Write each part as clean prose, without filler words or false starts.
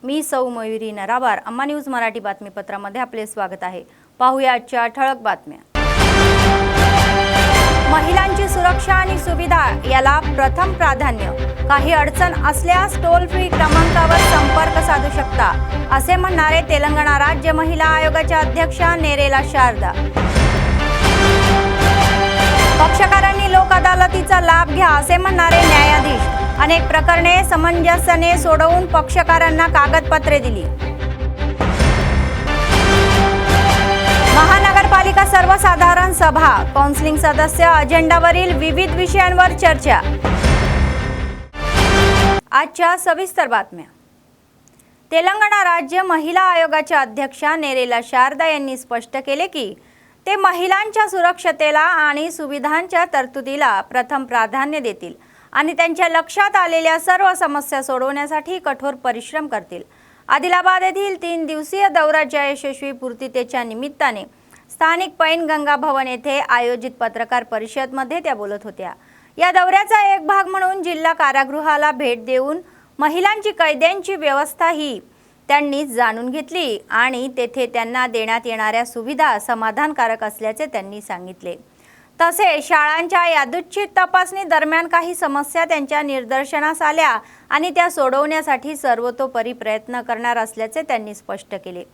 मी सौ मयुरी नराबार अम्मा न्यूज मराठी बातमीपत्रामध्ये आपले स्वागत आहे। पाहूया आजच्या ठळक बातम्या। महिलांची सुरक्षा आणि सुविधा याला प्रथम प्राधान्य। काही अडचण असल्यास टोल फ्री क्रमांकावर संपर्क साधू शकता, असे म्हणणारे तेलंगणा राज्य महिला आयोगाच्या अध्यक्षा नेरेला शारदा। पक्षकारांनी लोक अदालतीचा लाभ घ्या, असे म्हणणारे न्यायाधीश। अनेक प्रकरणे समंजस्याने सोडवून पक्षकारांना कागदपत्रे दिली। महानगरपालिका सर्वसाधारण सभा, काउन्सिलिंग सदस्य अजेंडावरील विविध विषयांवर चर्चा। आजच्या सविस्तर बातम्या। तेलंगणा राज्य महिला आयोगाच्या अध्यक्षा नेरेला शारदा यांनी स्पष्ट केले की ते महिलांच्या सुरक्षतेला आणि सुविधांच्या तरतुदीला प्रथम प्राधान्य देतील आणि त्यांच्या लक्षात आलेल्या सर्व समस्या सोडवण्यासाठी कठोर परिश्रम करतील। आदिलाबाद येथील 3 दिवसीय दौऱ्याच्या यशस्वी पूर्ततेच्या निमित्ताने स्थानिक पैनगंगा भवन येथे आयोजित पत्रकार परिषदेमध्ये त्या बोलत होत्या। या दौऱ्याचा एक भाग म्हणून जिल्हा कारागृहाला भेट देऊन महिलांची कैद्यांची व्यवस्था ही त्यांनी जाणून घेतली आणि तेथे त्यांना देण्यात येणाऱ्या सुविधा समाधानकारक असल्याचे त्यांनी सांगितले। तसेच शाळांच्या यादृच्छिक तपासणी दरम्यान काही समस्या त्यांच्या निदर्शनास आल्या आणि त्या सोडवण्यासाठी सर्वतोपरी प्रयत्न करणार असल्याचे त्यांनी स्पष्ट केले।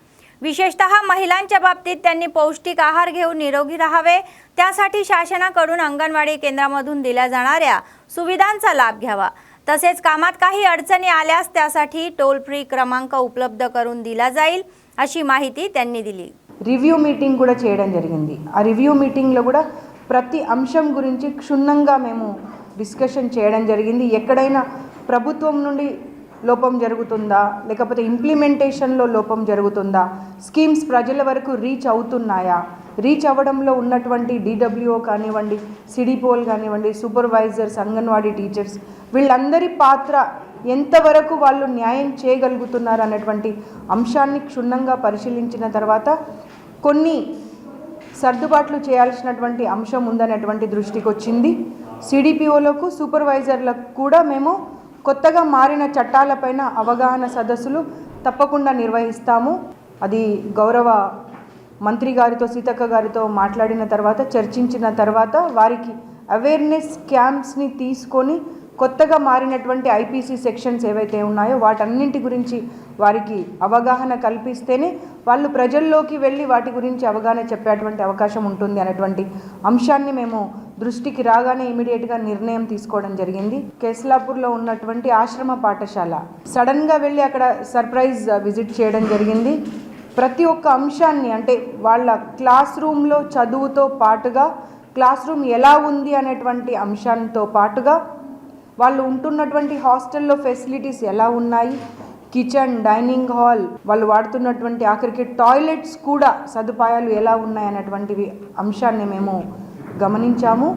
विशेषतः महिलांच्या बाबतीत त्यांनी पौष्टिक आहार घेऊन निरोगी राहावे, त्यासाठी शासनाकडून अंगणवाडी केंद्रामधून दिल्या जाणाऱ्या सुविधांचा लाभ घ्यावा। तसेच कामात काही अडचणी आल्यास त्यासाठी टोल फ्री क्रमांक उपलब्ध करून दिला जाईल, अशी माहिती त्यांनी दिली। రివ్యూ మీటింగ్ కూడా చేయడం జరిగింది। ఆ రివ్యూ మీటింగ్ లో కూడా ప్రతి అంశం గురించి క్షుణ్ణంగా మేము డిస్కషన్ చేయడం జరిగింది। ఎక్కడైనా ప్రభుత్వం నుండి లోపం జరుగుతుందా, లేకపోతే ఇంప్లిమెంటేషన్లో లోపం జరుగుతుందా, స్కీమ్స్ ప్రజల వరకు రీచ్ అవుతున్నాయా, రీచ్ అవ్వడంలో ఉన్నటువంటి డిడబ్ల్యూఓ కానివ్వండి, సిడిపోల్ కానివ్వండి, సూపర్వైజర్స్, అంగన్వాడీ టీచర్స్ వీళ్ళందరి పాత్ర ఎంతవరకు వాళ్ళు న్యాయం చేయగలుగుతున్నారు అన్నటువంటి అంశాన్ని క్షుణ్ణంగా పరిశీలించిన తర్వాత కొన్ని సర్దుబాట్లు చేయాల్సినటువంటి అంశం ఉందనేటువంటి దృష్టికి వచ్చింది। సిడిపిఓలకు, సూపర్వైజర్లకు కూడా మేము కొత్తగా మారిన చట్టాలపైన అవగాహన సదస్సులు తప్పకుండా నిర్వహిస్తాము। అది గౌరవ మంత్రి గారితో, సీతక్క గారితో మాట్లాడిన తర్వాత, చర్చించిన తర్వాత వారికి అవేర్నెస్ క్యాంప్స్ని తీసుకొని కొత్తగా మారినటువంటి ఐపీసీ సెక్షన్స్ ఏవైతే ఉన్నాయో వాటన్నింటి గురించి వారికి అవగాహన కల్పిస్తేనే వాళ్ళు ప్రజల్లోకి వెళ్ళి వాటి గురించి అవగాహన చెప్పేటువంటి అవకాశం ఉంటుంది అనేటువంటి అంశాన్ని మేము దృష్టికి రాగానే ఇమీడియట్గా నిర్ణయం తీసుకోవడం జరిగింది। కేస్లాపూర్లో ఉన్నటువంటి ఆశ్రమ పాఠశాల సడన్గా వెళ్ళి అక్కడ సర్ప్రైజ్ విజిట్ చేయడం జరిగింది। ప్రతి ఒక్క అంశాన్ని, అంటే వాళ్ళ క్లాస్ రూమ్లో చదువుతో పాటుగా క్లాస్ రూమ్ ఎలా ఉంది అనేటువంటి అంశాలతో పాటుగా వాళ్ళు ఉంటున్నటువంటి హాస్టల్లో ఫెసిలిటీస్ ఎలా ఉన్నాయి, కిచెన్, డైనింగ్ హాల్, వాళ్ళు వాడుతున్నటువంటి ఆఖరికి టాయిలెట్స్ కూడా సదుపాయాలు ఎలా ఉన్నాయి అనేటువంటివి అంశాన్ని మేము గమనించాము।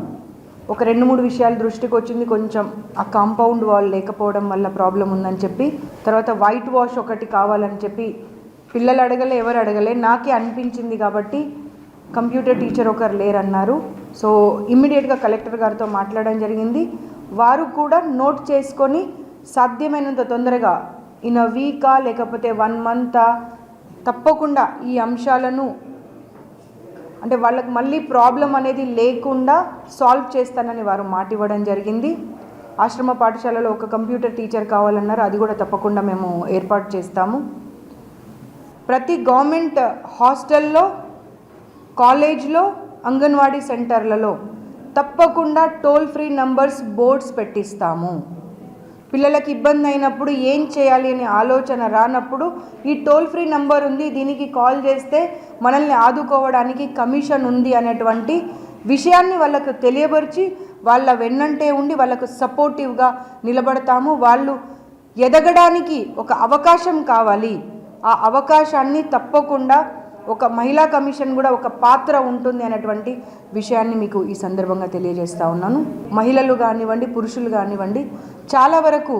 ఒక 2-3 విషయాలు దృష్టికి వచ్చింది। కొంచెం ఆ కాంపౌండ్ వాల్ లేకపోవడం వల్ల ప్రాబ్లం ఉందని చెప్పి, తర్వాత వైట్ వాష్ ఒకటి కావాలని చెప్పి పిల్లలు అడగలే, ఎవరు అడగలే, నాకే అనిపించింది కాబట్టి కంప్యూటర్ టీచర్ ఒకరు లేరన్నారు। సో ఇమ్మీడియట్గా కలెక్టర్ గారితో మాట్లాడడం జరిగింది। వారు కూడా నోట్ చేసుకొని సాధ్యమైనంత తొందరగా ఇన్ అ వీకా లేకపోతే 1 మంతా తప్పకుండా ఈ అంశాలను, అంటే వాళ్ళకి మళ్ళీ ప్రాబ్లం అనేది లేకుండా సాల్వ్ చేస్తానని వారు మాట ఇవ్వడం జరిగింది। ఆశ్రమ పాఠశాలలో ఒక కంప్యూటర్ టీచర్ కావాలన్నారు, అది కూడా తప్పకుండా మేము ఏర్పాటు చేస్తాము। ప్రతి గవర్నమెంట్ హాస్టల్లో, కాలేజ్లో, అంగన్వాడీ సెంటర్లలో తప్పకుండా టోల్ ఫ్రీ నంబర్స్ బోర్డ్స్ పెట్టిస్తాము। పిల్లలకి ఇబ్బంది అయినప్పుడు ఏం చేయాలి అనే ఆలోచన రానప్పుడు ఈ టోల్ ఫ్రీ నంబర్ ఉంది, దీనికి కాల్ చేస్తే మనల్ని ఆదుకోవడానికి కమిషన్ ఉంది అనేటువంటి విషయాన్ని వాళ్ళకు తెలియపరిచి వాళ్ళ వెన్నంటే ఉండి వాళ్ళకు సపోర్టివ్గా నిలబడతాము। వాళ్ళు ఎదగడానికి ఒక అవకాశం కావాలి, ఆ అవకాశాన్ని తప్పకుండా ఒక మహిళా కమిషన్ కూడా ఒక పాత్ర ఉంటుంది అనేటువంటి విషయాన్ని మీకు ఈ సందర్భంగా తెలియజేస్తా ఉన్నాను। మహిళలు కానివ్వండి, పురుషులు కానివ్వండి, చాలా వరకు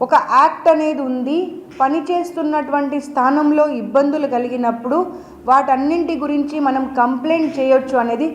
ఒక యాక్ట్ అనేది ఉంది, పనిచేస్తున్నటువంటి స్థానంలో ఇబ్బందులు కలిగినప్పుడు వాటన్నింటి గురించి మనం కంప్లైంట్ చేయొచ్చు అనేది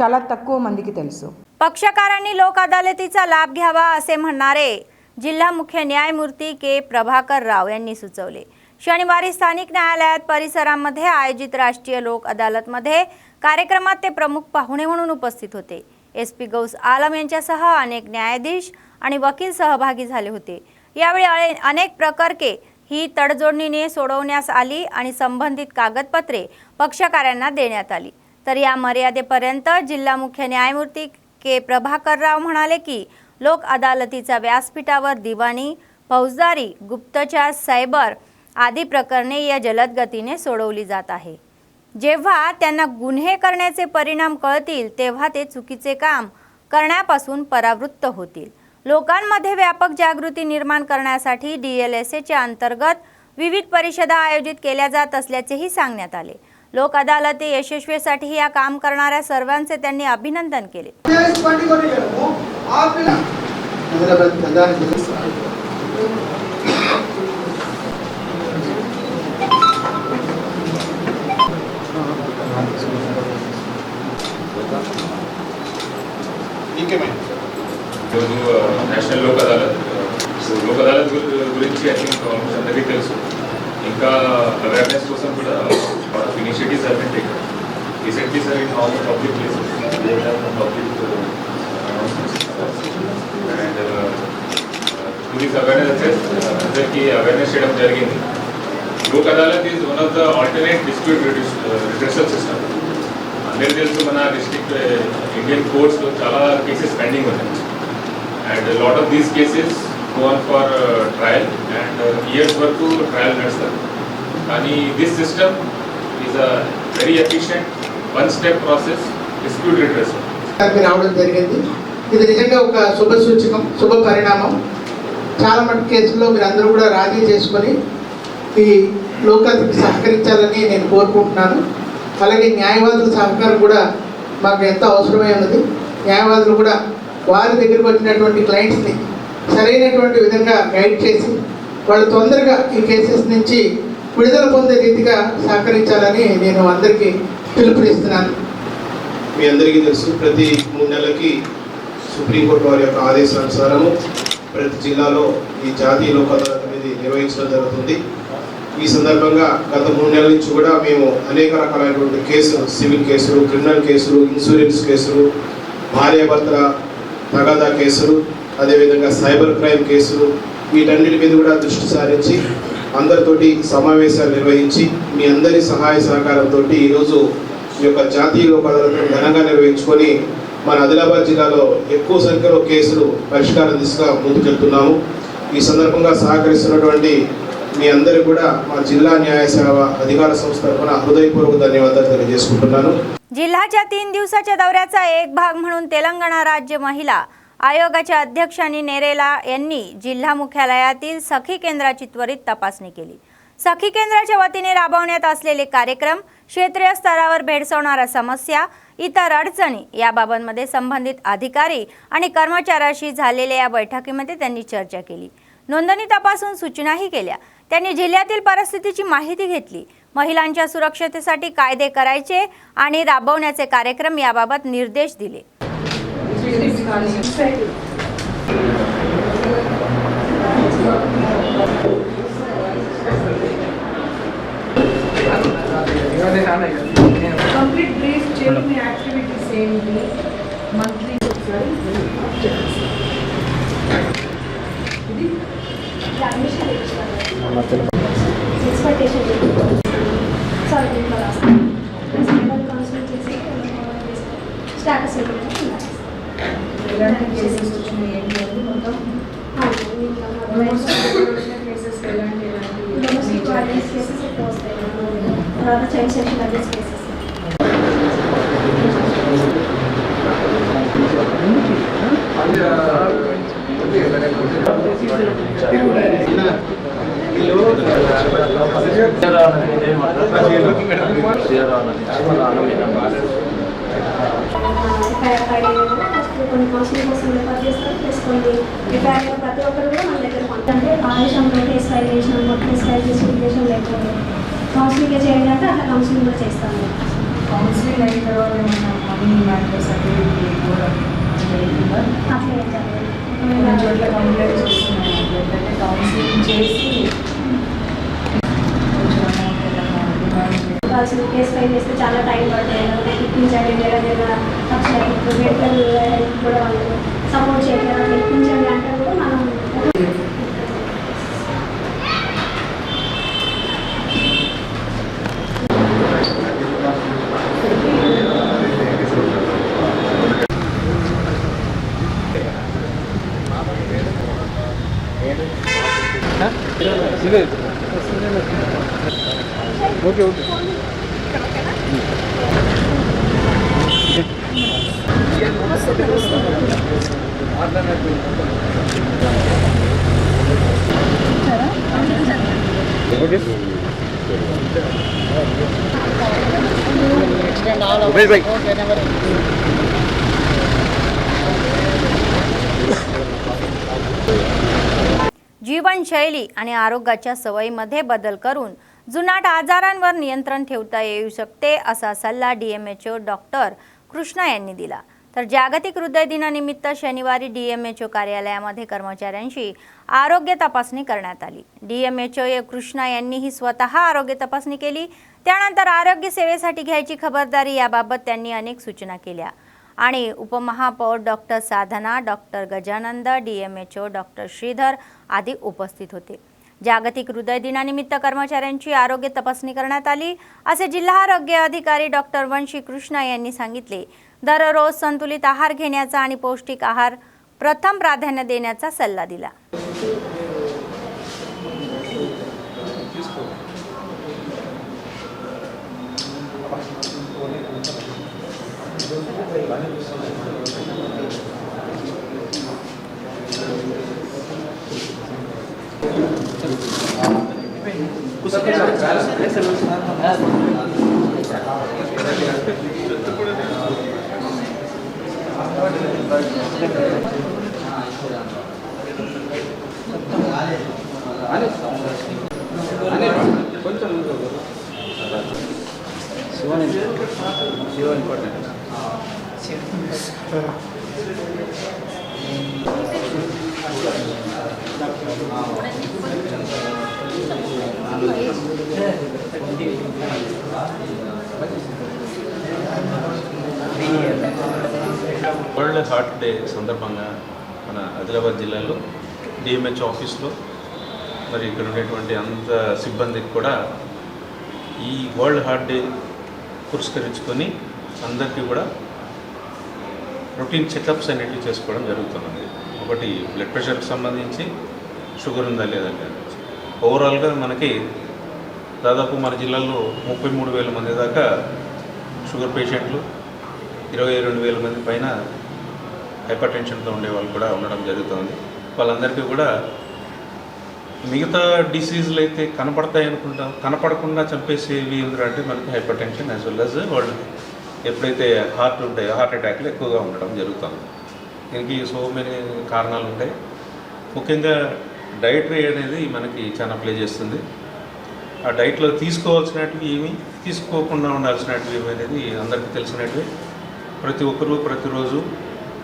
చాలా తక్కువ మందికి తెలుసు। पक्षकारांनी लोक अदालतीचा लाभ घ्यावा असे म्हणणारे जिल्हा मुख्य न्यायमूर्ती के प्रभाकर राव यांनी सुचवले। शनिवारी स्थानिक न्यायालयात परिसरामध्ये आयोजित राष्ट्रीय लोक अदालतमध्ये कार्यक्रमात ते प्रमुख पाहुणे म्हणून उपस्थित होते। SP गौस आलम यांच्यासह अनेक न्यायाधीश आणि वकील सहभागी झाले होते। यावेळी अनेक प्रकरणे ही तडजोडीने सोडवण्यास आली आणि संबंधित कागदपत्रे पक्षकारांना देण्यात आली। तर या मर्यादेपर्यंत जिल्हा मुख्य न्यायमूर्ती के प्रभाकर राव म्हणाले की लोक अदालतीच्या व्यासपीठावर दिवाणी, फौजदारी, गुप्तचर, सायबर आदी प्रकरणे या जलद गतीने सोडवली जात आहे। जेव्हा त्यांना गुन्हे करण्याचे परिणाम कळतील तेव्हा ते चुकीचे काम करण्यापासून परावृत्त होतील। लोकांमध्ये व्यापक जागृती निर्माण करण्यासाठी DLSAच्या अंतर्गत विविध परिषदा आयोजित केल्या जात असल्याचेही सांगण्यात आले। लोक अदालती यशस्वीसाठी या काम करणाऱ्या सर्वांचे त्यांनी अभिनंदन केले। నేషనల్ లోక్ అదాలత్ గురించి ఐ థింక్ అందరికీ తెలుసు। ఇంకా అవేర్నెస్ కోసం కూడా initiatives have been taken recently sir in all public places they have public and to this awareness అందరికీ అవేర్నెస్ చేయడం జరిగింది। Lok Adalat is one of the alternate dispute redressal system. అందరికీ తెలుసు మన డిస్ట్రిక్ట్ ఇండియన్ కోర్ట్స్లో చాలా కేసెస్ పెండింగ్ ఉన్నాయి and a lot of these cases go on for trial and years వరకు ట్రయల్ నడుస్తారు। కానీ this system is a very efficient one step process dispute redressal రావడం జరిగింది। ఇది నిజంగా ఒక శుభ సూచకం, శుభ పరిణామం। చాలా మటు కేసుల్లో మీరందరూ కూడా రాజీ చేసుకొని ఈ లోకానికి సహకరించాలని నేను కోరుకుంటున్నాను। అలాగే న్యాయవాదుల సహకారం కూడా మాకు ఎంతో అవసరమై ఉన్నది। న్యాయవాదులు కూడా వారి దగ్గరికి వచ్చినటువంటి క్లయింట్స్ని సరైనటువంటి విధంగా గైడ్ చేసి వాళ్ళు తొందరగా ఈ కేసెస్ నుంచి విడుదల పొందే రీతిగా సహకరించాలని నేను అందరికీ పిలుపునిస్తున్నాను। మీ అందరికీ తెలుసు, ప్రతి 3 నెలలకి సుప్రీంకోర్టు వారి యొక్క ఆదేశానుసారము ప్రతి జిల్లాలో ఈ జాతీయ లోక్ అదాలత్ అనేది నిర్వహించడం జరుగుతుంది। ఈ సందర్భంగా గత 3 నెలల నుంచి కూడా మేము అనేక రకాలైనటువంటి కేసులు, సివిల్ కేసులు, క్రిమినల్ కేసులు, ఇన్సూరెన్స్ కేసులు, భార్యాభర్తల తగాదా కేసులు, అదేవిధంగా సైబర్ క్రైమ్ కేసులు, వీటన్నిటి మీద కూడా దృష్టి సారించి అందరితోటి సమావేశాలు నిర్వహించి మీ అందరి సహాయ సహకారంతో ఈరోజు ఈ యొక్క జాతీయ లోక్ అదాలత్ను ఘనంగా నిర్వహించుకొని మన ఆదిలాబాద్ జిల్లాలో ఎక్కువ సంఖ్యలో కేసులు పరిష్కారం దిశగా ముందుకెళ్తున్నాము। ఈ సందర్భంగా సహకరిస్తున్నటువంటి మీ అందరూ కూడా మా जिल्हा न्याय सेवा अधिकार संस्था तर्फे हृदयपूर्वक धन्यवाद తెలియజేసుకుంటున్నాను। जिल्ह्याच्या 3 दिवसाच्या दौऱ्याचा एक भाग म्हणून तेलंगणा राज्य महिला आयोगाच्या अध्यक्षांनी नेरेला यांनी जिल्हा मुख्यालयातील सखी केंद्राची त्वरित तपासणी केली। सखी केंद्राच्या वतीने राबवण्यात असलेले कार्यक्रम, क्षेत्रीय स्तरावर भेडसावणाऱ्या समस्या, इतर अडचणी याबाबतमध्ये संबंधित अधिकारी आणि कर्मचाऱ्यांशी झालेल्या या बैठकीमध्ये त्यांनी चर्चा केली। नोंदणी तपासून सूचनाही केल्या। त्यांनी जिल्ह्यातील परिस्थितीची माहिती घेतली। महिलांच्या सुरक्षतेसाठी कायदे करायचे आणि राबवण्याचे कार्यक्रम याबाबत निर्देश दिले। Complete brief checking activity same day, monthly status ఎలాంటి కేసెస్ వచ్చినాయి ఏంటి అని మొత్తం కేసెస్ ఎలాంటి డొమెస్టిక్ వైలెన్స్ కేసెస్ ఎక్కువ వస్తాయి, తర్వాత చైల్డ్ సెక్షువల్ అబ్యూస్ కేసెస్. కొన్ని కౌన్సిలింగ్ కోసం రిఫర్ చేస్తారు, ప్లస్ కొన్ని రిపేర్ ప్రతి ఒక్కరు కూడా మన దగ్గర అంటే ఆదేశంతో కేసు ఫైల్ చేసినాం, మొత్తం కేసు ఫైల్ చేసి ఉద్దేశం లేకపోతే కౌన్సిలింగ్ చేయండి అంటే అట్లా కౌన్సిలింగ్ కూడా చేస్తాము. కౌన్సిలింగ్ అయిన తర్వాత ఏమన్నా మనీ మ్యాటర్స్ అట్లా అట్లా కొన్ని చోట్ల కంప్లైంట్స్ వస్తున్నాయి, కౌన్సిలింగ్ చేసి కావాల్సిన కేసు ఫైల్ చేస్తే చాలా టైం పడుతుంది లేకపోతే ఇప్పించండి లేదా మెడికల్ హెల్ప్ కూడా వాళ్ళు సపోర్ట్ చేయలేదు ఇప్పించండి అంటే కూడా మనం जीवनशैली आणि आरोग्याच्या सवयीमध्ये बदल करून जुनाट आजारांवर नियंत्रण ठेवता येऊ शकते असा सल्ला DMHO डॉक्टर कृष्णा यांनी दिला। तर जागतिक हृदय दिनानिमित्त शनिवारी DMHO कार्यालयामध्ये कर्मचाऱ्यांची आरोग्य तपासणी करण्यात आली। DMHO कृष्णा यांनीही स्वतः आरोग्य तपासणी केली। त्यानंतर आरोग्य सेवेसाठी घ्यायची खबरदारी याबाबत त्यांनी अनेक सूचना केल्या आणि उपमहापौर doctor Sadhana, doctor Gajanand, DMHO doctor Shridhar आदी उपस्थित होते। जागतिक हृदय दिनानिमित्त कर्मचाऱ्यांची आरोग्य तपासणी करण्यात आली असे जिल्हा आरोग्य अधिकारी डॉक्टर वंशी कृष्णा यांनी सांगितले। दररोज संतुलित आहार घेण्याचा आणि पौष्टिक आहार प्रथम प्राधान्य देण्याचा सल्ला दिला। వరల్డ్ హార్ట్ డే సందర్భంగా మన ఆదిలాబాద్ జిల్లాలో DMHO ఆఫీస్లో మరి ఇక్కడ ఉండేటువంటి అంత సిబ్బందికి కూడా ఈ వరల్డ్ హార్ట్ డే పురస్కరించుకొని అందరికీ కూడా రొటీన్ చెకప్స్ అనేటివి చేసుకోవడం జరుగుతుంది। ఒకటి బ్లడ్ ప్రెషర్కి సంబంధించి షుగర్ ఉందా లేదంటే ఓవరాల్గా మనకి దాదాపు మన జిల్లాలో 33,000 మంది దాకా షుగర్ పేషెంట్లు, 22,000 మంది పైన హైపర్ టెన్షన్తో ఉండే వాళ్ళు కూడా ఉండడం జరుగుతుంది। వాళ్ళందరికీ కూడా మిగతా డిసీజులు అయితే కనపడతాయి అనుకుంటాం, కనపడకుండా చంపేసేవి ఏంటంటే మనకి hyper tension as well as వాళ్ళు ఎప్పుడైతే హార్ట్ ఉంటాయో హార్ట్ అటాక్లు ఎక్కువగా ఉండడం జరుగుతుంది। దీనికి సో మెనీ కారణాలు ఉంటాయి। ముఖ్యంగా డైటరీ అనేది మనకి చాలా ప్లే చేస్తుంది। ఆ డైట్లో తీసుకోవాల్సినవి ఏమి, తీసుకోకుండా ఉండాల్సినవి ఏమి అనేది అందరికీ తెలిసినట్టు। ప్రతి ఒక్కరూ ప్రతిరోజు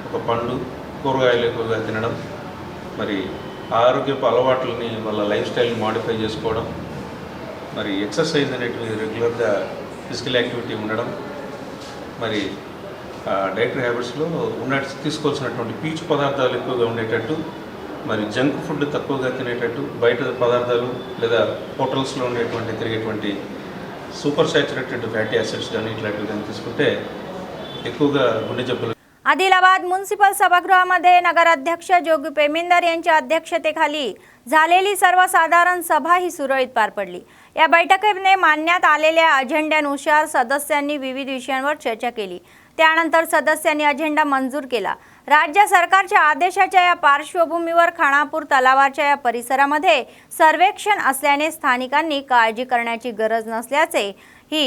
ఒక పండు, కూరగాయలు ఎక్కువగా తినడం, మరి ఆరోగ్యపు అలవాట్లని వాళ్ళ లైఫ్ స్టైల్ని మాడిఫై చేసుకోవడం, మరి ఎక్సర్సైజ్ అనేటివి రెగ్యులర్గా ఫిజికల్ యాక్టివిటీ ఉండడం, మరి డైటరీ హ్యాబిట్స్లో తీసుకోవాల్సినటువంటి పీచు పదార్థాలు ఎక్కువగా ఉండేటట్టు, మరి జంక్ ఫుడ్ తక్కువగా తినేటట్టు, బయట పదార్థాలు లేదా హోటల్స్లో ఉండేటువంటి తిరిగేటువంటి సూపర్ सॅच्युरेटेड फॅटी ॲसिड्स కానీ ఇట్లాంటివి కానీ తీసుకుంటే ఎక్కువగా గుండె జబ్బులు। आदिलाबाद म्युनिसिपल सभागृहामध्ये नगराध्यक्ष जोगी पेमेंदर यांच्या अध्यक्षतेखाली झालेली सर्वसाधारण सभा ही सुरळीत पार पडली। या बैठकीने मांडण्यात आलेल्या अजेंड्यानुसार सदस्यांनी विविध विषयांवर चर्चा केली। त्यानंतर सदस्यांनी अजेंडा मंजूर केला। राज्य सरकारच्या आदेशाच्या या पार्श्वभूमीवर खानापूर तलावाच्या या परिसरामध्ये सर्वेक्षण असल्याने स्थानिकांनी काळजी करण्याची गरज नसल्याचे ही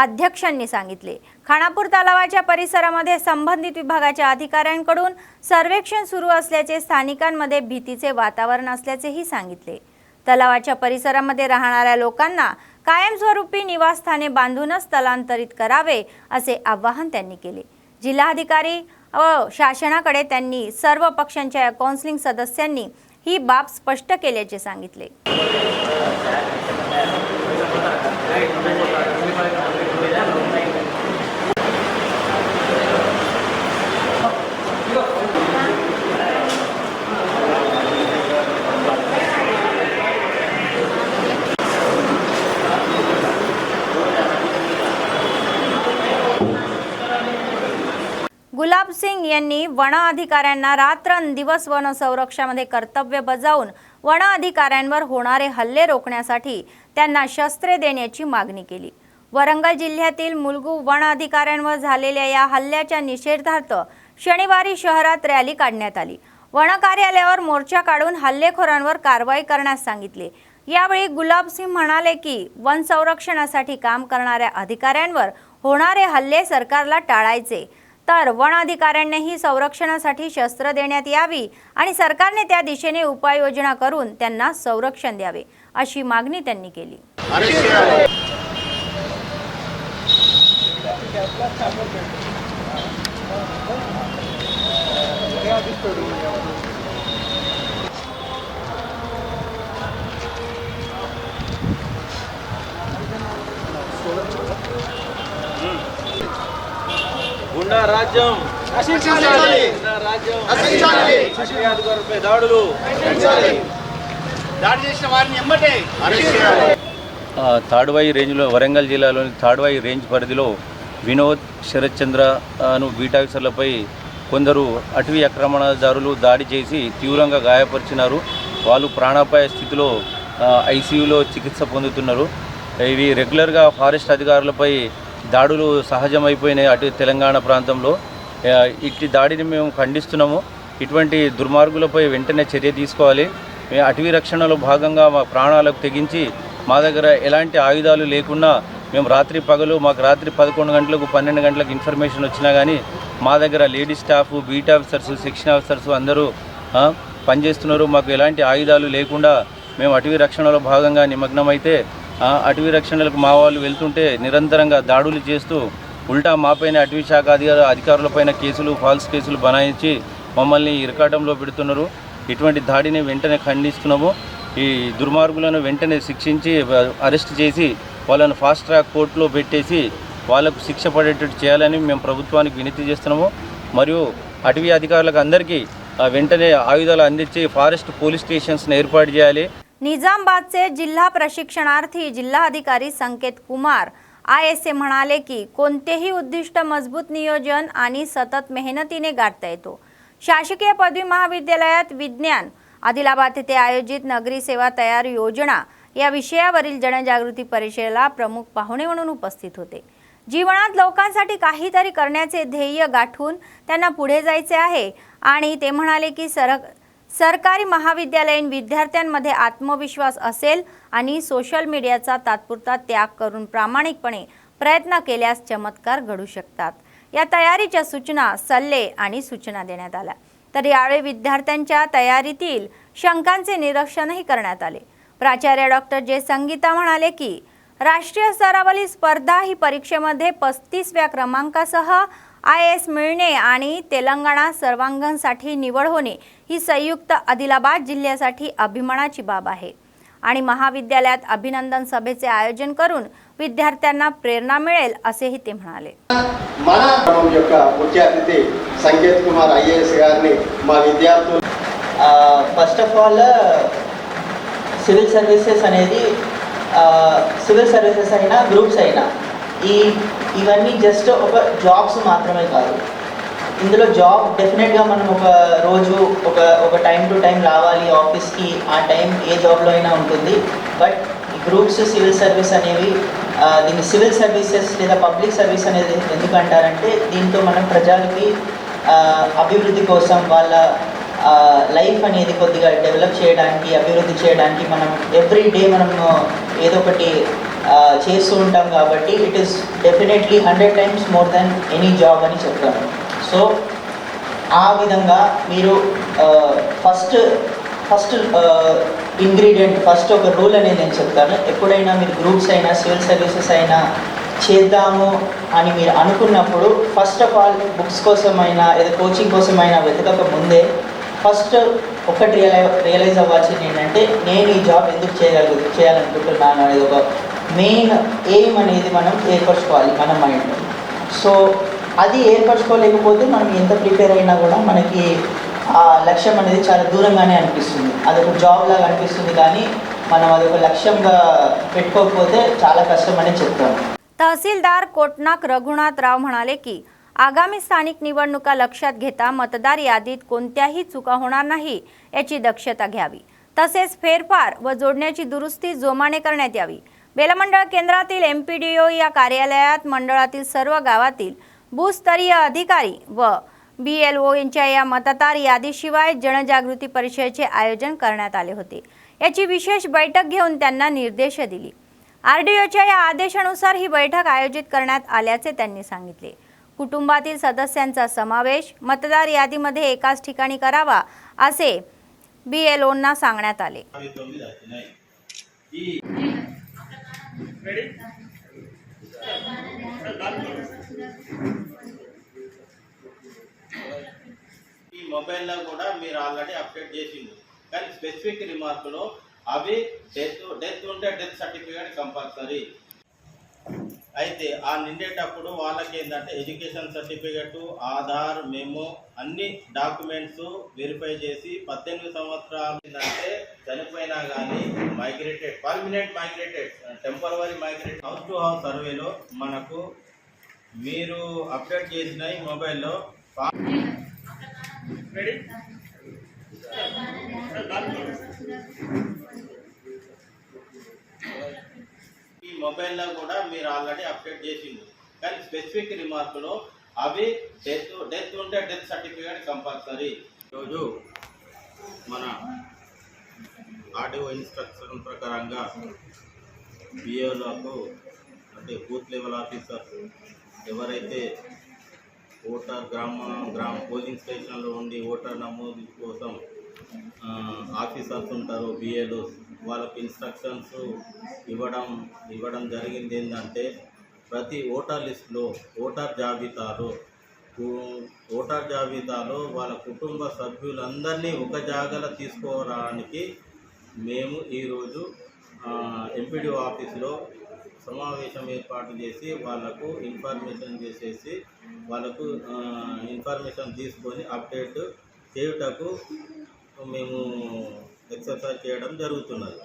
अध्यक्षांनी सांगितले। खानापूर तलावाच्या परिसरामध्ये संबंधित विभागाच्या अधिकाऱ्यांकडून सर्वेक्षण सुरू असल्याचे स्थानिकांमध्ये भीतीचे वातावरण असल्याचेही सांगितले। तलावाच्या परिसरामध्ये राहणाऱ्या लोकांना कायमस्वरूपी निवासस्थाने बांधूनच स्थलांतरित करावे असे आवाहन त्यांनी केले। जिल्हाधिकारी व शासनाकडे त्यांनी सर्व पक्षांच्या काउन्सिलिंग सदस्यांनी ही बाब स्पष्ट केल्याचे सांगितले. गुलाब सिंग यांनी वन अधिकाऱ्यांना रात्रंदिवस वन संरक्षणामध्ये कर्तव्य बजावून वन अधिकाऱ्यांवर होणारे हल्ले रोखण्यासाठी त्यांना शस्त्रे देण्याची मागणी केली. वरंगळ जिल्ह्यातील मुलगू वन अधिकाऱ्यांवर झालेल्या या हल्ल्याच्या निषेधार्थ शनिवारी शहरात रॅली काढण्यात आली. वन कार्यालयावर मोर्चा काढून हल्लेखोरांवर कारवाई करण्यास सांगितले. यावेळी गुलाब सिंग म्हणाले की वन संरक्षणासाठी काम करणाऱ्या अधिकाऱ्यांवर होणारे हल्ले सरकारला टाळायचे, तर वन अधिकाऱ्यांनाही संरक्षणासाठी शस्त्र देण्यात यावी आणि सरकारने त्या दिशेने उपाययोजना करून त्यांना संरक्षण द्यावे, अशी मागणी त्यांनी केली. గుండా రాజ్యం నశించాలి. గుండా రాజ్యం నశించాలి. అధికారులపై దాడులు నశించాలి. దాడి చేసిన వారిని ఎమ్మటే అరెస్ట్ చేయాలి. తాడ్వాయి రేంజ్లో వరంగల్ జిల్లాలోని తాడ్వాయి రేంజ్ పరిధిలో వినోద్, శరత్ చంద్రను బీట్ ఆఫీసర్లపై కొందరు అటవీ ఆక్రమణదారులు దాడి చేసి తీవ్రంగా గాయపరిచినారు. వాళ్ళు ప్రాణాపాయ స్థితిలో ఐసీయూలో చికిత్స పొందుతున్నారు. ఇవి రెగ్యులర్గా ఫారెస్ట్ అధికారులపై దాడులు సహజమైపోయినాయి అటు తెలంగాణ ప్రాంతంలో. ఇట్టి దాడిని మేము ఖండిస్తున్నాము. ఇటువంటి దుర్మార్గులపై వెంటనే చర్య తీసుకోవాలి. అటవీ రక్షణలో భాగంగా మా ప్రాణాలకు తెగించి మా దగ్గర ఎలాంటి ఆయుధాలు లేకున్నా మేము రాత్రి పగలు మాకు రాత్రి 11 గంటలకు 12 గంటలకు ఇన్ఫర్మేషన్ వచ్చినా కానీ మా దగ్గర lady staff, beat officers, section officers అందరూ పనిచేస్తున్నారు. మాకు ఎలాంటి ఆయుధాలు లేకుండా మేము అటవీ రక్షణలో భాగంగా నిమగ్నమైతే అటవీ రక్షణలకు మా వాళ్ళు వెళ్తుంటే నిరంతరంగా దాడులు చేస్తూ ఉల్టా మాపైన అటవీ శాఖ అధికారులపైన కేసులు, ఫాల్స్ కేసులు బనాయించి మమ్మల్ని ఇరకాటంలో పెడుతున్నారు. ఇటువంటి దాడిని వెంటనే ఖండిస్తున్నాము. ఈ దుర్మార్గులను వెంటనే శిక్షించి అరెస్ట్ చేసి వాళ్ళను ఫాస్ట్ ట్రాక్ కోర్టులో పెట్టేసి వాళ్ళకు శిక్ష పడేటట్టు చేయాలని మేము ప్రభుత్వానికి వినతి చేస్తున్నాము. మరియు అటవీ అధికారులకు అందరికీ వెంటనే ఆయుధాలు అందించి ఫారెస్ట్ పోలీస్ స్టేషన్స్ని ఏర్పాటు చేయాలి. निजामाबादचे जिल्हा प्रशिक्षणार्थी जिल्हाधिकारी संकेत कुमार ISA म्हणाले की कोणतेही उद्दिष्ट मजबूत नियोजन आणि सतत मेहनतीने गाठता येतो. शासकीय पदवी महाविद्यालयात विज्ञान आदिलाबाद येथे आयोजित नगरी सेवा तयार योजना या विषयावरील जनजागृती परिषदेला प्रमुख पाहुणे म्हणून उपस्थित होते. जीवनात लोकांसाठी काहीतरी करण्याचे ध्येय गाठून त्यांना पुढे जायचे आहे आणि ते म्हणाले की सरकारी महाविद्यालयीन विद्यार्थ्यांमध्ये आत्मविश्वास असेल आणि सोशल मीडियाचा तात्पुरता त्याग करून प्रामाणिकपणे प्रयत्न केल्यास चमत्कार घडू शकतात. या तयारीच्या सूचना, सल्ले आणि सूचना देण्यात आल्या. तर यावेळी विद्यार्थ्यांच्या तयारीतील शंकांचे निरीक्षणही करण्यात आले. प्राचार्य डॉक्टर जे संगीता म्हणाले की राष्ट्रीय स्तरावरील स्पर्धा ही परीक्षेमध्ये 35व्या क्रमांकासह IAS मिळणे आणि तेलंगणा सर्वांगांसाठी निवड होणे ही संयुक्त आदिलाबाद जिल्ह्यासाठी अभिमानाची बाब आहे आणि महाविद्यालयात अभिनंदन सभेचे आयोजन करून विद्यार्थ्यांना प्रेरणा मिळेल असेही ते म्हणाले. మన యొక్క ముఖ్య అతిథి సంకేత్ కుమార్ IAS గారిని మా విద్యార్థులు first of all civil services అనేది సివిల్ సర్వీసెస్ అయినా గ్రూప్స్ అయినా ఇవన్నీ జస్ట్ ఒక జాబ్స్ మాత్రమే కాదు. ఇందులో జాబ్ డెఫినెట్గా మనం ఒక రోజు ఒక టైం టు టైం రావాలి ఆఫీస్కి, ఆ టైం ఏ జాబ్లో అయినా ఉంటుంది. బట్ గ్రూప్స్, సివిల్ సర్వీస్ అనేవి దీన్ని సివిల్ సర్వీసెస్ లేదా పబ్లిక్ సర్వీస్ అనేది ఎందుకు అంటారంటే దీంతో మనం ప్రజలకి అభివృద్ధి కోసం వాళ్ళ లైఫ్ అనేది కొద్దిగా డెవలప్ చేయడానికి, అభివృద్ధి చేయడానికి మనం ఎవ్రీ డే మనం ఏదో ఒకటి చేస్తూ ఉంటాం. కాబట్టి it is definitely 100 times more than any job అని చెప్తాను. సో ఆ విధంగా మీరు ఫస్ట్ ఇంగ్రీడియంట్, ఫస్ట్ ఒక రూల్ అనేది నేను చెప్తాను. ఎప్పుడైనా మీరు గ్రూప్స్ అయినా సివిల్ సర్వీసెస్ అయినా చేద్దాము అని మీరు అనుకున్నప్పుడు ఫస్ట్ ఆఫ్ ఆల్ బుక్స్ కోసమైనా లేదా కోచింగ్ కోసమైనా వెతకక ముందే ఫస్ట్ ఒకటి రియలైజ్ అవ్వాల్సింది ఏంటంటే నేను ఈ జాబ్ ఎందుకు చేయాలనుకుంటున్నాను అనేది ఒక మెయిన్ ఎయిమ్ అనేది మనం ఏర్పరచుకోవాలి మన మైండ్లో. సో అది ఏర్పరచుకోలేకపోతే మనం ఎంత ప్రిపేర్ అయినా కూడా మనకి ఆ లక్ష్యం అనేది చాలా దూరంగానే అనిపిస్తుంది. అదొక జాబ్ లాగా अनिपिస్తుంది, కానీ మనం అదొక లక్ష్యంగా పెట్టుకోకపోతే చాలా కష్టం అని చెప్తాను. तहसीलदार कोटनाक रघुनाथराव म्हणाले की आगामी स्थानिक निवडणुका लक्षात घेता मतदार यादीत कोणत्याही चुका होणार नाही याची दक्षता घ्यावी. तसेच फेरफार व जोडण्याची दुरुस्ती जोमाने करण्यात यावी. बेलमंडळ केंद्रातील MPDO या कार्यालयात मंडळातील सर्व गावातील बूथस्तरीय अधिकारी व BLO यांच्या या मतदार यादीशिवाय जनजागृती परिषदेचे आयोजन करण्यात आले होते. याची विशेष बैठक घेऊन त्यांना निर्देश दिले. RDOच्या या आदेशानुसार ही बैठक आयोजित करण्यात आल्याचे त्यांनी सांगितले. कुटुंबातील सदस्यांचा समावेश मतदार यादीमध्ये एकाच ठिकाणी करावा असे BLOंना सांगण्यात आले. ఈ మొబైల్లో కూడా మీరు ఆల్రెడీ అప్డేట్ చేసింది, కానీ స్పెసిఫిక్ రిమార్కులో అవి డెత్ ఉంటే డెత్ సర్టిఫికేట్ కంపల్సరీ. అయితే ఆ నిండేటప్పుడు వాళ్ళకి ఏంటంటే ఎడ్యుకేషన్ సర్టిఫికేటు, ఆధార్, మెమో అన్ని డాక్యుమెంట్స్ వెరిఫై చేసి 18 సంవత్సరాలు ఏంటంటే చనిపోయినా కానీ migrated, permanent migrated, temporary migrated house to house సర్వేలో మనకు మీరు అప్డేట్ చేసిన ఈ మొబైల్లో ఈ మొబైల్లో కూడా మీరు ఆల్రెడీ అప్డేట్ చేసింది, కానీ స్పెసిఫిక్ రిమార్కులో అవి డెత్ ఉంటే డెత్ సర్టిఫికేట్ కంపల్సరీ. ఈరోజు మన ఆర్డీఓ ఇన్స్ట్రక్షన్ ప్రకారంగా BLOకు అంటే బూత్ లెవెల్ ఆఫీసర్స్ ఎవరైతే ఓటర్ గ్రామ పోలింగ్ స్టేషన్లో ఉండి ఓటర్ నమోదు కోసం ఆఫీసర్స్ ఉంటారు, BLOs, వాళ్ళకి ఇన్స్ట్రక్షన్స్ ఇవ్వడం జరిగింది. ఏంటంటే ప్రతి ఓటర్ లిస్టులో ఓటర్ జాబితాలో వాళ్ళ కుటుంబ సభ్యులందరినీ ఒక జాగలో తీసుకోవడానికి మేము ఈరోజు MPDO ఆఫీసులో సమావేశం ఏర్పాటు చేసి వాళ్ళకు ఇన్ఫర్మేషన్ చేసేసి వాళ్ళకు ఇన్ఫర్మేషన్ తీసుకొని अप्डेट చేయుటకు మేము एक्सरसाइज చేయడం జరుగుతున్నది.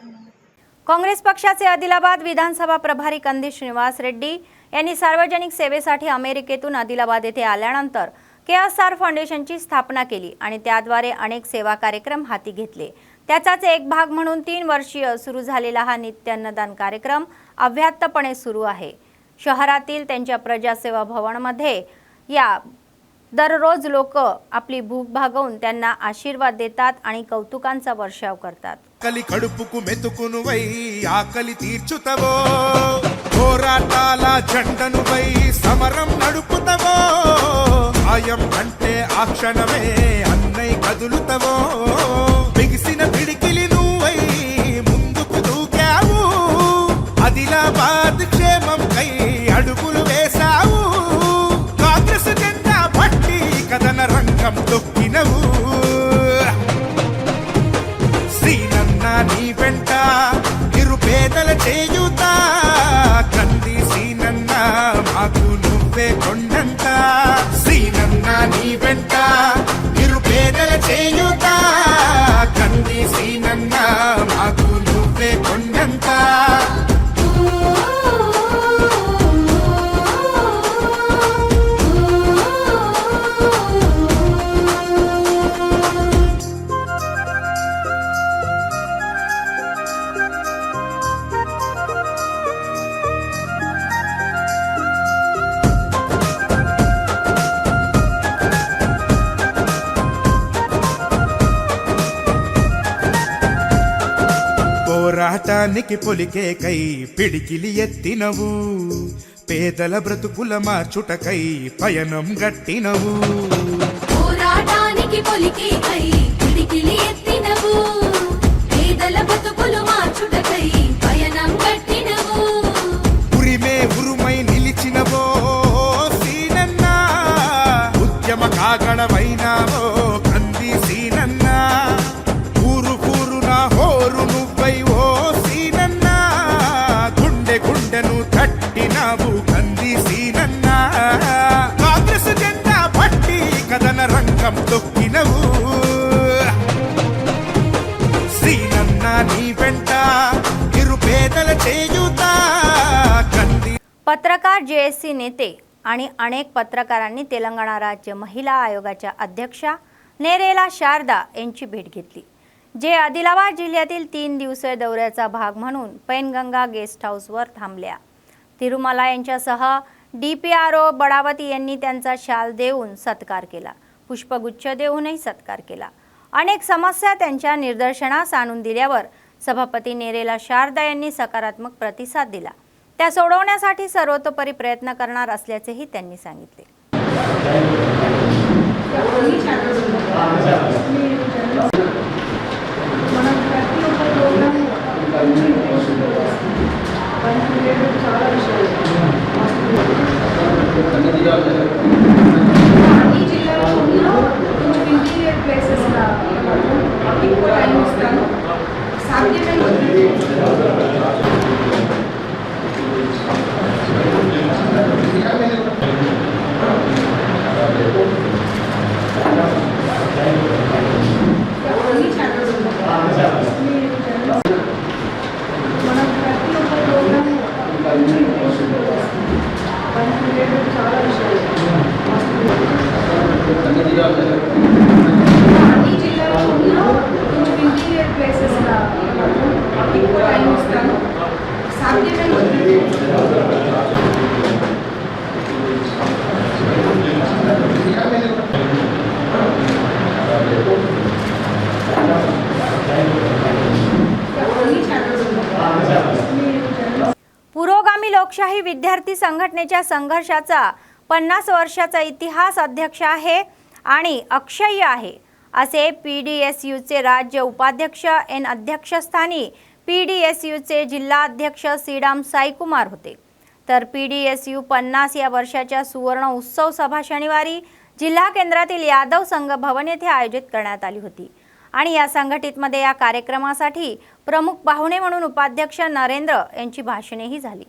काँग्रेस पक्षाचे आदिलाबाद विधानसभा प्रभारी कंदी श्रीनिवास रेड्डी यांनी सार्वजनिक सेवेसाठी अमेरिकेतून आदिलाबाद येथे आल्यानंतर KSR फाउंडेशनची स्थापना केली आणि त्याद्वारे अनेक सेवा कार्यक्रम हाती घेतले. त्याचाच एक भाग म्हणून 3 वर्षीय सुरू झालेला हा नित्य अन्नदान कार्यक्रम अव्याहतपणे सुरू आहे. शहरातील त्यांच्या प्रजासेवा भवनमध्ये या दररोज लोक आपली भूक भागवून त्यांना आशीर्वाद देतात आणि कौतुकांचा वर्षाव करतात. कली कడుపుకు మెతుకునువై ఆకలి తీర్చుతవో పోరాటాల జెండనువై సమరం నడుపుతవో ఆయం అంటే ఆ క్షణమే అన్నై కదులుతవో బిగిసిన పిడికిలి నువ్వై ముందుకు దూకావు ఆదిలాబాద్ క్షేమం కై అడుగులు వేసావు కాంగ్రెస్ జెండా పట్టి కదన రంగం తొక్కినవు శ్రీనన్న నీ వెంట నిరుపేదల చేయుత కంది శ్రీనన్న మాకు నువ్వే కొండంత శ్రీనన్న నీ వెంట నిరుపేదల చేయుత కంది శ్రీనన్న మాకు నువ్వే కొండంత పోరాటానికి పొలికేకై పిడికిలి ఎత్తినవు పేదల బ్రతుకుల మార్చుటకై పయనం గట్టినవు పోరాటానికి పొలికేకై పిడికిలి ఎత్తినవు పేదల బ్రతుకులు మార్చుటకై పయనం గట్టినవు ఉరిమే ఉరుమై నిలిచినవో సీనన్న ఉద్యమ కాగడమైనావో కంది సీనన్న సీనన్నా కాంగ్రెస్ జెండా పట్టి కథన రంగం తొక్కినవు సీనన్నా నీ వెంట నిరుపేదల చేయుతా కంది. पत्रकार जेएससी नेते आणि अनेक पत्रकारांनी तेलंगणा राज्य महिला आयोगाच्या अध्यक्षा नेरेला शारदा यांची भेट घेतली, जे आदिलाबाद जिल्ह्यातील 3 दिवसीय दौऱ्याचा भाग म्हणून पैनगंगा गेस्ट हाऊसवर थांबल्या. तिरुमला यांच्यासह DPRO बडावती यांनी त्यांचा शाल देऊन सत्कार केला, पुष्पगुच्छ देऊनही सत्कार केला. अनेक समस्या त्यांच्या निदर्शनास आणून दिल्यावर सभापती नेरेला शारदा यांनी सकारात्मक प्रतिसाद दिला. त्या सोडवण्यासाठी सर्वतोपरी प्रयत्न करणार असल्याचेही त्यांनी सांगितले. पुरोगामी लोकशाही विद्यार्थी संघटनेच्या संघर्षाचा 50 वर्षाचा इतिहास अध्यक्ष आहे आणि अक्षय्य आहे, असे PDSUचे राज्य उपाध्यक्ष एन अध्यक्षस्थानी PDSUचे जिल्हा अध्यक्ष श्रीराम साईकुमार होते. तर PDSU 50 या वर्षाच्या सुवर्ण उत्सव सभा शनिवारी जिल्हा केंद्रातील यादव संघ भवन येथे आयोजित करण्यात आली होती आणि या संघटितमध्ये या कार्यक्रमासाठी प्रमुख पाहुणे म्हणून उपाध्यक्ष नरेंद्र यांची भाषणेही झाली.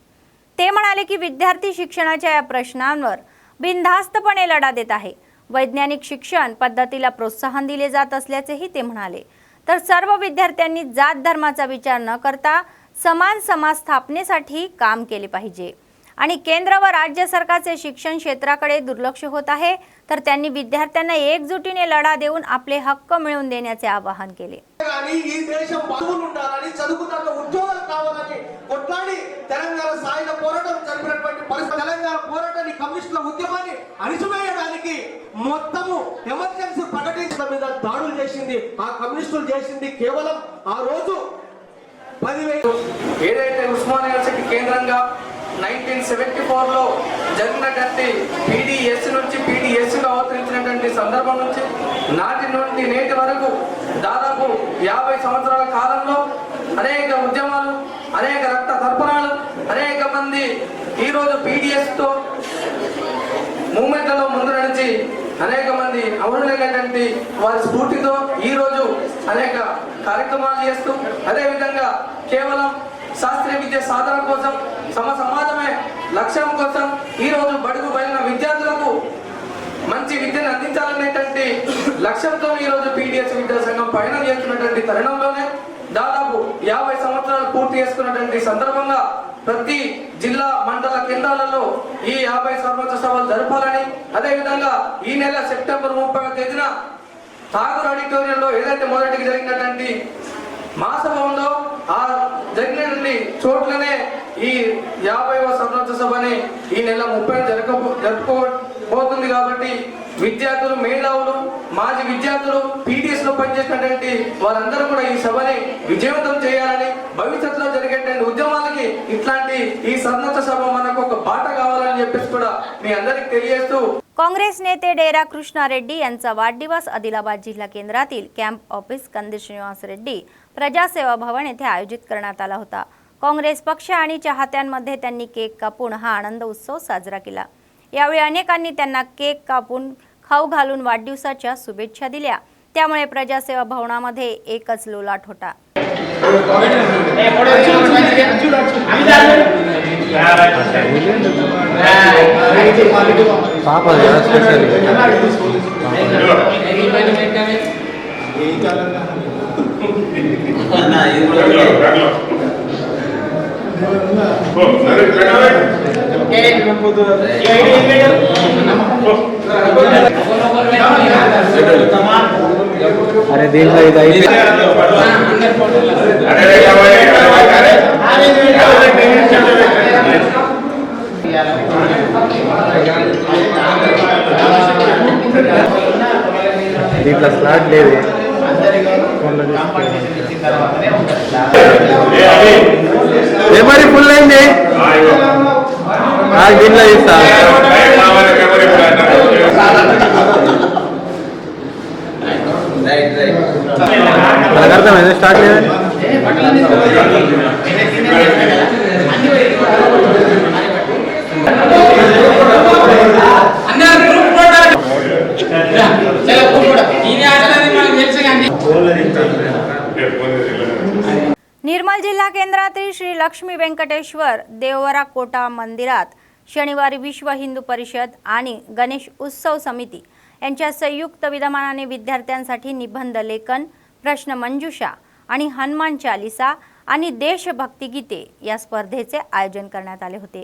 ते म्हणाले की विद्यार्थी शिक्षणाच्या या प्रश्नांवर बिनधास्तपणे लढा देत आहे. वैज्ञानिक शिक्षण पद्धतीला प्रोत्साहन दिले जात असल्याचेही ते म्हणाले. तर सर्व विद्यार्थ्यांनी जात धर्माचा विचार न करता समान समाज स्थापनेसाठी काम केले पाहिजे आणि केंद्र व राज्य सरकारचे शिक्षण क्षेत्राकडे दुर्लक्ष होत आहे. तर त्यांनी विद्यार्थ्यांना एकजुटीने लढा देऊन आपले हक्क मिळवून देण्याचे आवाहन केले. ఈ దేశం బాగుండాలని ఉండాలని చదువుకున్న ఉద్యోగాలు కావాలని కొట్లాడి తెలంగాణ సాయుధ పోరాటం జరిపినటువంటి పరిస్థితి తెలంగాణ పోరాటాన్ని కమ్యూనిస్టుల ఉద్యమాన్ని అణిచివేయడానికి మొత్తము ఎమర్జెన్సీ ప్రకటించడం మీద దాడులు చేసింది ఆ కమ్యూనిస్టులు చేసింది కేవలం ఆ రోజు 10,000 ఏదైతే ఉస్మానియా యూనివర్సిటీ కేంద్రంగా 1974 లో జరిగినటువంటి PDS నుంచి PDSగా అవతరించినటువంటి సందర్భం నుంచి నాటి నుండి నేటి వరకు దాదాపు 50 సంవత్సరాల కాలంలో అనేక ఉద్యమాలు, అనేక రక్త తర్పణాలు, అనేక మంది ఈరోజు PDSతో మూమెంట్లలో ముందు నడిచి అనేక మంది అమరులైనటువంటి వారి స్ఫూర్తితో ఈరోజు అనేక కార్యక్రమాలు చేస్తూ అదేవిధంగా కేవలం శాస్త్రీయ విద్య సాధన కోసం సమాజమే లక్ష్యం కోసం ఈరోజు బడుగు బయలున విద్యార్థులకు మంచి విద్యను అందించాలనేటువంటి లక్ష్యంతో ఈరోజు PDS విద్యా సంఘం పయనం చేస్తున్నటువంటి తరుణంలోనే దాదాపు 50 సంవత్సరాలు పూర్తి చేసుకున్నటువంటి సందర్భంగా ప్రతి జిల్లా మండల కేంద్రాలలో ఈ 50 సంవత్సర సభలు జరపాలని, అదేవిధంగా ఈ నెల సెప్టెంబర్ 30వ తేదీన ఠాగూర్ ఆడిటోరియంలో ఏదైతే మొదటికి జరిగినటువంటి మహాసభ ఉందో ఆ జరిగినటువంటి చోట్లనే ఈ 50వ సంవత్సర సభని ఈ నెల 30 జరుపుకోబోతుంది. కాబట్టి విద్యార్థులు, మేధావులు, మాజీ విద్యార్థులు, PDS లో పనిచేసినటువంటి వారందరూ కూడా ఈ సభని విజయవంతం చేయాలని, భవిష్యత్తులో జరిగేటువంటి ఉద్యమాలకి ఇట్లాంటి ఈ సన్నత సభ మనకు ఒక బాట కావాలని చెప్పేసి కూడా మీ అందరికి తెలియజేస్తూ काँग्रेस नेते डेरा कृष्णा रेड्डी यांचा वाढदिवस आदिलाबाद जिल्हा केंद्रातील कॅम्प ऑफिस कंदी श्रीनिवास रेड्डी प्रजासेवा भवन येथे आयोजित करण्यात आला होता. काँग्रेस पक्ष आणि चाहत्यांमध्ये त्यांनी केक कापून हा आनंद उत्सव साजरा केला. यावेळी अनेकांनी त्यांना केक कापून खाऊ घालून वाढदिवसाच्या शुभेच्छा दिल्या. त्यामुळे प्रजासेवा भवनामध्ये एकच लोलाट होता. పాప స్పెషల్ అరే దీంట్లో ఇది అయితే దీంట్లో స్లాట్ లేదు మెమరీ ఫుల్ అయింది దీంట్లో ఇస్తా మనకు అర్థమైంది స్టార్ట్ లేదు निर्मल जिल्हा केंद्रातील श्री लक्ष्मी व्यंकटेश्वर देवरा कोटा मंदिरात शनिवारी विश्व हिंदू परिषद आणि गणेश उत्सव समिती यांच्या संयुक्त विद्यमानाने विद्यार्थ्यांसाठी निबंध लेखन, प्रश्न मंजुषा आणि हनुमान चालीसा आणि देशभक्ती गीते या स्पर्धेचे आयोजन करण्यात आले होते।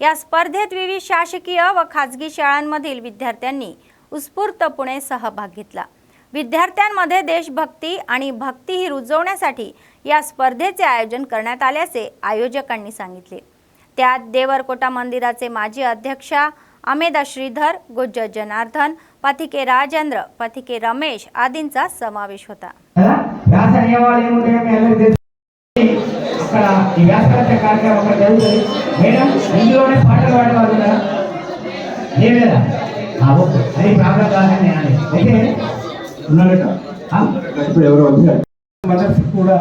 या स्पर्धेत विविध शासकीय व खाजगी शाळांमधील विद्यार्थ्यांनी उत्स्फूर्तपणे सहभाग घेतला। विद्यार्थ्यांमध्ये देशभक्ती आणि भक्ती ही रुजवण्यासाठी या स्पर्धेचे आयोजन करण्यात आल्याचे आयोजकांनी सांगितले। त्यात देवरकोटा मंदिराचे माजी अध्यक्ष अमेदा श्रीधर, गुज्जर जनार्दन, पथिके राजेंद्र, पथिके रमेश आदींचा समावेश होता। కూడా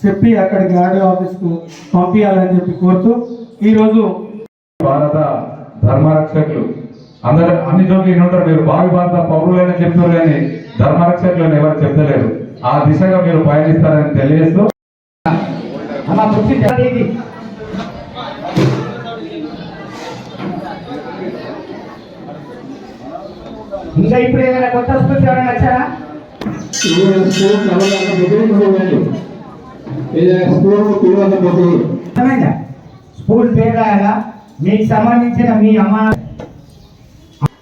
చెప్పి అక్కడికి ఆడియో ఆఫీస్కు పంపించాలని చెప్పి కోరుతూ ఈరోజు భారత ధర్మరక్షకులు అందరూ అన్ని చోట్ల ఉంటారు. మీరు భావి భారత పౌరులైనా చెప్తారు కానీ ధర్మరక్షకులను ఎవరు చెప్తలేరు. ఆ దిశగా మీరు పయనిస్తారని తెలియజేస్తూ ఇంకా ఇప్పుడు ఏదైనా కొత్త స్కూల్స్ ఎవరైనా వచ్చారా? స్కూల్ పేరు రాయాలా? మీకు సంబంధించిన మీ అమ్మ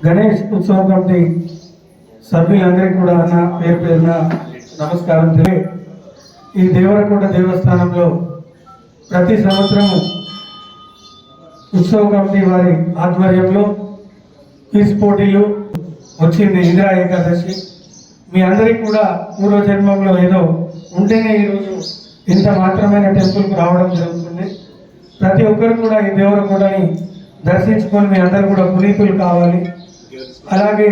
గణేష్ ఉత్సవం కమిటీ సభ్యులందరికీ కూడా నా పేరు పేరున నమస్కారం తెలియ. ఈ దేవరకోట దేవస్థానంలో ప్రతి సంవత్సరము ఉత్సవ కమిటీ వారి ఆధ్వర్యంలో క్విజ్ పోటీలు వచ్చింది. ఇందిరా ఏకాదశి మీ అందరికీ కూడా పూర్వజన్మంలో ఏదో ఉంటేనే ఈరోజు ఇంత మాత్రమైన టెంపుల్కి రావడం జరుగుతుంది. ప్రతి ఒక్కరు కూడా ఈ దేవరకోటని దర్శించుకొని మీ అందరూ కూడా పునీతులు కావాలి. అలాగే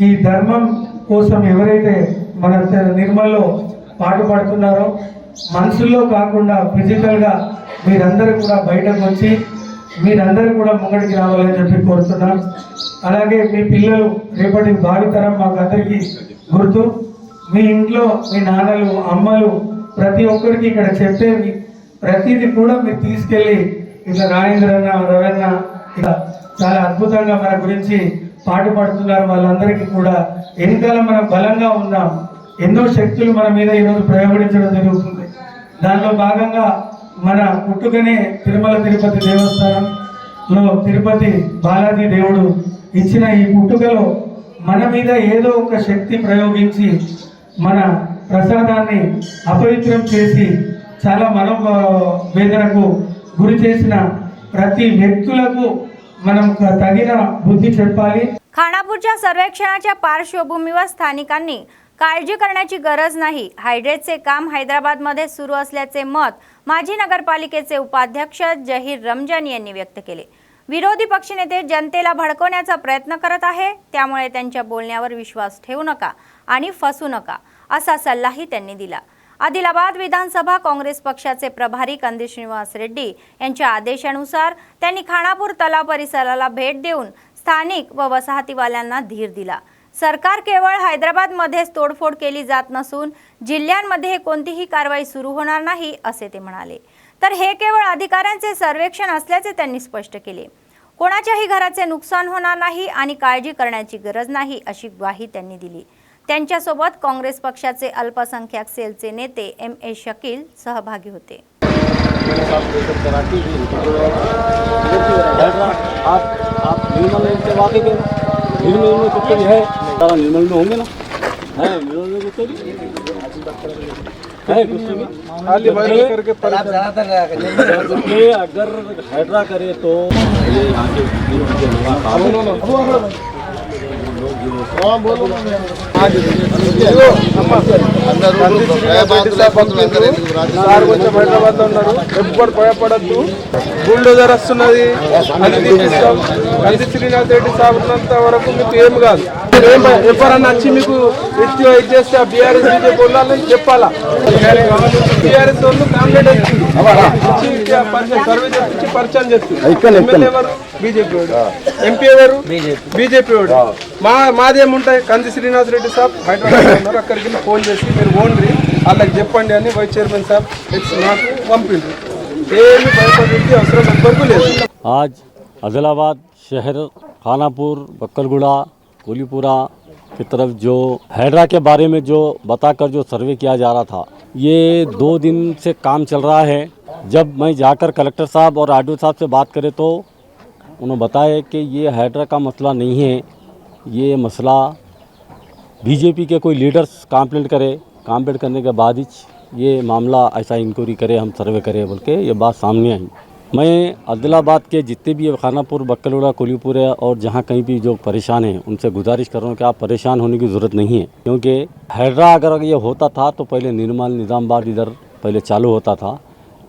ఈ ధర్మం కోసం ఎవరైతే మన నిర్మల్లో పాటుపడుతున్నారో మనసుల్లో కాకుండా ఫిజికల్గా మీరందరూ కూడా బయటకు వచ్చి మీరందరూ కూడా ముంగడికి రావాలని చెప్పి కోరుతున్నాం. అలాగే మీ పిల్లలు రేపటి భావితరం మాకు అందరికీ గుర్తు. మీ ఇంట్లో మీ నాన్నలు అమ్మలు ప్రతి ఒక్కరికి ఇక్కడ చెప్పేవి ప్రతిదీ కూడా మీరు తీసుకెళ్ళి ఇట్లా రాజేంద్రన్న రవన్న ఇక చాలా అద్భుతంగా మన గురించి పాటుపడుతున్నారు. వాళ్ళందరికీ కూడా వెనకాల మనం బలంగా ఉన్నాం. ఎన్నో శక్తులు మన మీద ఈరోజు ప్రయోగించడం జరుగుతుంది. దానిలో భాగంగా మన పుట్టుకనే తిరుమల తిరుపతి దేవస్థానంలో తిరుపతి బాలాజీ దేవుడు ఇచ్చిన ఈ పుట్టుకలో మన మీద ఏదో ఒక శక్తి ప్రయోగించి మన ప్రసాదాన్ని అపవిత్రం చేసి చాలా మనోవేదనకు గురి చేసిన ప్రతి व्यक्తులకు మనం తగిన బుద్ధి చెప్పాలి. खानापूरच्या सर्वेक्षणाच्या पार्श्वभूमीवर स्थानिकांनी काळजी करण्याची गरज नाही. हायड्रेटचे काम हैदराबादमध्ये सुरू असल्याचे मत माजी नगरपालिकेचे उपाध्यक्ष जहीर रमजान यांनी व्यक्त केले. विरोधी पक्षनेते जनतेला भडकवण्याचा प्रयत्न करत आहे, त्यामुळे त्यांच्या बोलण्यावर विश्वास ठेवू नका आणि फसू नका असा सल्लाही त्यांनी दिला. आदिलाबाद विधानसभा काँग्रेस पक्षाचे प्रभारी कंदी श्रीनिवास रेड्डी यांच्या आदेशानुसार त्यांनी खानापूर तलाव परिसराला भेट देऊन स्थानिक व वसाहतीवाल्यांना धीर दिला. सरकार केवळ हैदराबादमध्येच तोडफोड केली जात नसून जिल्ह्यांमध्ये कोणतीही कारवाई सुरू होणार नाही असे ते म्हणाले. तर हे केवळ अधिकाऱ्यांचे सर्वेक्षण असल्याचे त्यांनी स्पष्ट केले. कोणाच्याही घराचे नुकसान होणार नाही आणि काळजी करण्याची गरज नाही अशी ग्वाही त्यांनी दिली। त्यांच्यासोबत काँग्रेस पक्षाचे अल्पसंख्याक सेलचे नेते M.A. शकील सहभागी होते। निर्मल में होंगे ना निर्मल में कुछ अगर हैदरा करे तो హైదరాబాద్ లో ఉన్నారు ఎప్పుడు భయపడద్దు బుల్డోజర్ వస్తున్నది అది తీపిస్తాం కంది శ్రీనాథ్ రెడ్డి సాబ్ ఉన్నంత వరకు మీకు ఏం కాదు ఎవరన్నా వచ్చి మీకు ఇది చేస్తే బీఆర్ఎస్ బీజేపీ వాళ్ళని చెప్పాలా బీఆర్ఎస్ వాళ్ళు కాంగ్రెస్ వచ్చింది సర్వే చేసి పరిచయం చేస్తుంది ఎమ్మెల్యే ఎవరు బీజేపీ ఎంపీ ఎవరు బీజేపీ మాదేముంటాయి కంది శ్రీనాథ్ రెడ్డి సాబ్ హైదరాబాద్ ఉన్నారు అక్కడికి ఫోన్ చేసి మీరు ఓన్రీ వాళ్ళకి చెప్పండి అని వైస్ చైర్మన్ సాబ్ నాకు పంపిండ్రు ఏమి భయపడేది అవసరం ఎవ్వరికీ లేదు। आज आदिलाबाद शहर खानापुर बक्कलगुड़ा कोलीपुरा की तरफ जो हैदरा के बारे में जो बताकर जो सर्वे किया जा रहा था ये 2 दिन से काम चल रहा है। जब मैं जाकर कलेक्टर साहब और आरडीओ साहब से बात करे तो उन्होंने बताया कि ये हैदरा का मसला नहीं है, ये मसला बीजेपी के कोई लीडर्स कंप्लेंट करे, कंप्लेंट करने के बाद ही ये मामला ऐसा इंक्वायरी करे, हम सर्वे करें बोल के ये बात सामने आई। मैं आदिलाबाद के जितने भी खानापुर बक्कलगुड़ा कोलीपुर और जहाँ कहीं भी जो परेशान हैं उनसे गुजारिश कर रहा हूँ कि आप परेशान होने की ज़रूरत नहीं है, क्योंकि हैदरा अगर ये होता था तो पहले निर्मल निज़ामबाद इधर पहले चालू होता था,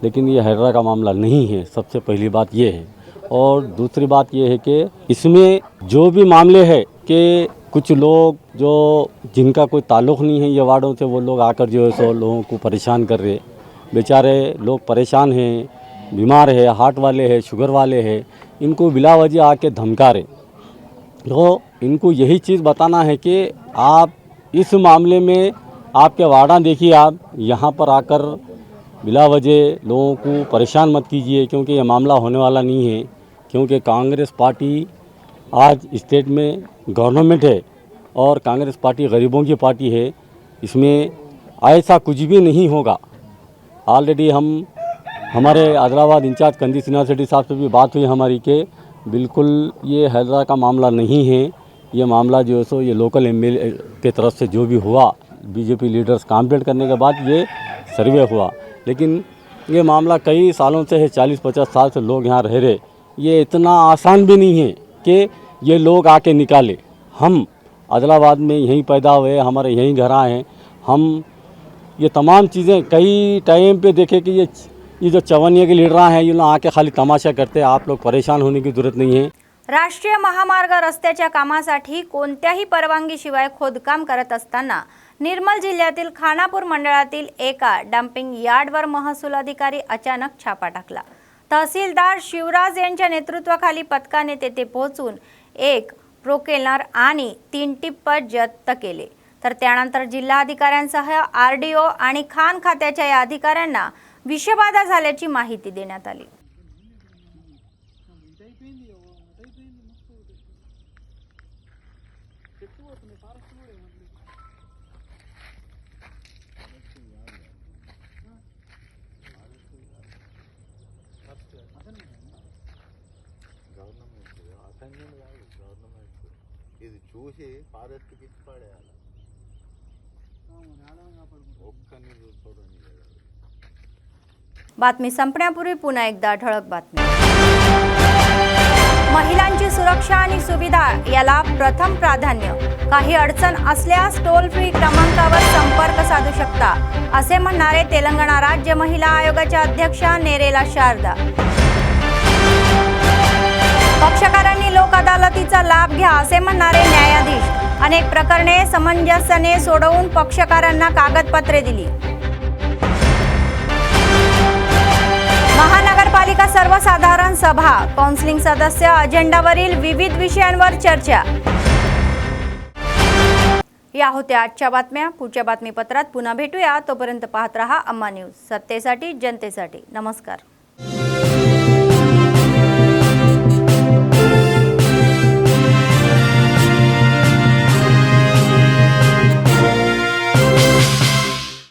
लेकिन ये हैदरा का मामला नहीं है। सबसे पहली बात ये है। और दूसरी बात ये है कि इसमें जो भी मामले है कि कुछ लोग जो जिनका कोई ताल्लुक़ नहीं है ये वार्डों से, वो लोग आकर जो है सो लोगों को परेशान कर रहे। बेचारे लोग परेशान हैं, बीमार है, हार्ट वाले हैं, शुगर वाले हैं, इनको बिला वजह आके धमका रहे। तो इनको यही चीज़ बताना है कि आप इस मामले में आपके वार्डा देखिए, आप यहाँ पर आकर बिला वजह लोगों को परेशान मत कीजिए, क्योंकि ये मामला होने वाला नहीं है। क्योंकि कांग्रेस पार्टी आज स्टेट में गवर्नमेंट है और कांग्रेस पार्टी गरीबों की पार्टी है, इसमें ऐसा कुछ भी नहीं होगा। ऑलरेडी हमारे आदिलाबाद इंचार्ज कंदी श्रीनाथ रेड्डी साहब से भी बात हुई हमारी कि बिल्कुल ये हैदरा का मामला नहीं है, ये मामला जो है सो ये लोकल एमएलए के तरफ से जो भी हुआ, बीजेपी लीडर्स कंप्लेंट करने के बाद ये सर्वे हुआ। लेकिन ये मामला कई सालों से है, 40-50 साल से लोग यहाँ रह रहे। ये इतना आसान भी नहीं है कि ये लोग आके निकाले। हम आदिलाबाद में यहीं पैदा हुए, हमारे यहीं घर आए हैं। हम ये तमाम चीज़ें कई टाइम पे देखे कि ये जो चवनिया के लीडर हैं ये लोग आके खाली तमाशा करते हैं। आप लोग परेशान होने की ज़रूरत नहीं है। राष्ट्रीय महामार्ग रस्त्याच्या कामासाठी कोणत्याही परवानगीशिवाय खोदकाम करत असताना निर्मल जिल्ह्यातील खानापूर मंडळातील एका डंपिंग यार्डवर महसूल अधिकारी अचानक छापा टाकला। तहसीलदार शिवराज यांच्या नेतृत्वाखाली पथकाने तेथे पोहोचून एक प्रोकेलर आणि 3 टिप्पर जप्त केले। तर त्यानंतर जिल्हाधिकाऱ्यांसह आरडीओ आणि खाण खात्याच्या या अधिकाऱ्यांना विषबाधा झाल्याची माहिती देण्यात आली। ఇది చూసి ఫారెస్ట్కి ఇచ్చి పడేయాలి ఒక్కని చూడండి। बातमी संपण्यापूर्वी पुन्हा एकदा ठळक बातमी। महिलांची सुरक्षा आणि सुविधा याला प्रथम प्राधान्य। काही अडचण असल्यास टोल फ्री क्रमांकावर संपर्क साधू शकता असे म्हणणारे तेलंगणा राज्य महिला आयोगाच्या अध्यक्षा नेरेला शारदा। पक्षकारांनी लोक अदालतीचा लाभ घ्या असे म्हणणारे न्यायाधीश। अनेक प्रकरणे समंजस्याने सोडवून पक्षकारांना कागदपत्रे दिली। महानगरपालिका सर्वसाधारण सभा, काउन्सिलिंग सदस्य, अजेंडावरील विविध विषयांवर चर्चा। या होत्या आजच्या बातम्या। पुढच्या बातमीपत्रात पुन्हा भेटूया। तोपर्यंत पाहत रहा अम्मा न्यूज, सत्तेसाठी जनतेसाठी। नमस्कार।